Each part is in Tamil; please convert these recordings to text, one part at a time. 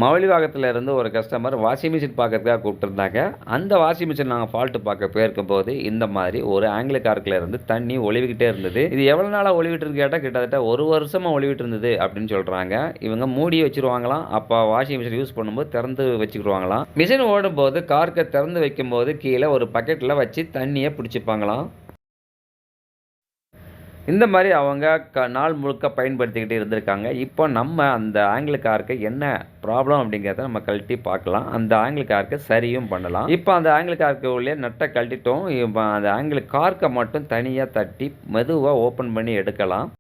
மவுலிவாக்கத்தில் இருந்து ஒரு கஸ்டமர் வாஷிங் மிஷின் பார்க்கறதுக்காக கூப்பிட்டுருந்தாங்க. அந்த வாஷிங் மிஷின் நாங்கள் ஃபால்ட்டு பார்க்க போயிருக்கும்போது இந்த மாதிரி ஒரு ஆங்கில கார்க்கில் இருந்து தண்ணி ஒழுவிக்கிட்டே இருந்தது. இது எவ்வளோ நாளாக ஒழுவிட்டு இருக்கு கேட்டால் கிட்டத்தட்ட 1 வருஷமாக ஒழுவிட்டு இருந்தது அப்படின்னு சொல்கிறாங்க. இவங்க மூடி வச்சுருவாங்களாம். அப்போ வாஷிங் மிஷின் யூஸ் பண்ணும்போது திறந்து வச்சுக்கிடுவாங்களாம். மிஷின் ஓடும்போது கார்க்கை திறந்து வைக்கும்போது கீழே ஒரு பக்கெட்டில் வச்சு தண்ணியை பிடிச்சிப்பாங்களாம். இந்த மாதிரி அவங்க நாள் முழுக்க பயன்படுத்திக்கிட்டு இருந்திருக்காங்க. இப்போ நம்ம அந்த ஆங்கில கார்க்கு என்ன ப்ராப்ளம் அப்படிங்கிறத நம்ம கழட்டி பார்க்கலாம். அந்த ஆங்கில கார்க்கை சரியும் பண்ணலாம். இப்போ அந்த ஆங்கில கார்க்கு உள்ளே நட்டை கழட்டிட்டோம். இப்போ அந்த ஆங்கில கார்க்கை மட்டும் தனியாக தட்டி மெதுவாக ஓப்பன் பண்ணி எடுக்கலாம்.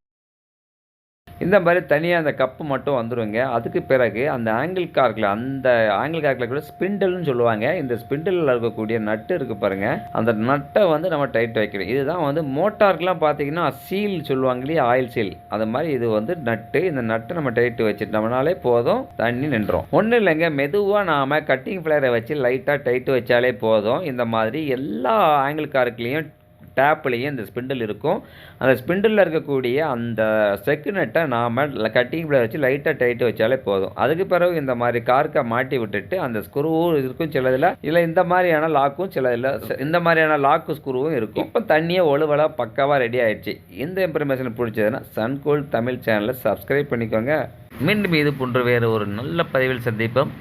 இந்த மாதிரி தனியாக அந்த கப்பு மட்டும் வந்துடுங்க. அதுக்கு பிறகு அந்த ஆங்கிள் கார்க்கில் கூட ஸ்பிண்டில்னு சொல்லுவாங்க. இந்த ஸ்பிண்டிலில் இருக்கக்கூடிய நட்டு இருக்குது பாருங்கள், அந்த நட்டை வந்து நம்ம டைட் வைக்கணும். இதுதான் வந்து மோட்டாருக்கெலாம் பார்த்தீங்கன்னா சீல் சொல்லுவாங்க இல்லையா, ஆயில் சீல். அது மாதிரி இது வந்து நட்டு. இந்த நட்டை நம்ம டைட்டு வச்சுட்டோம்னாலே போதும், தண்ணி நின்றோம். ஒன்றும் இல்லைங்க, மெதுவாக நாம் கட்டிங் ஃப்ளையரை வச்சு லைட்டாக டைட்டு வச்சாலே போதும். இந்த மாதிரி எல்லா ஆங்கிள் கார்க்குலேயும் டேப்லேயும் இந்த ஸ்பிண்டில் இருக்கும். அந்த ஸ்பிண்டிலில் இருக்கக்கூடிய அந்த செக்கு நட்டை நாம் கட்டிங் பிளேயர் வச்சு லைட்டாக டைட்டு வச்சாலே போதும். அதுக்கு பிறகு இந்த மாதிரி கார்க்கை மாட்டி விட்டுட்டு அந்த ஸ்க்ரூவும் இருக்கும் சிலதில், இல்லை இந்த மாதிரியான லாக்கும் சிலதில் இந்த மாதிரியான லாக்கு ஸ்க்ரூவும் இருக்கும். இப்போ தண்ணியை ஒழுவலாக பக்காவாக ரெடி ஆகிடுச்சு. இந்த இன்ஃபர்மேஷன் பிடிச்சதுன்னா சன்கூல் தமிழ் சேனலை சப்ஸ்கிரைப் பண்ணிக்கோங்க. மீண்டும் இது போன்ற வேறு ஒரு நல்ல பதிவில் சந்திப்போம்.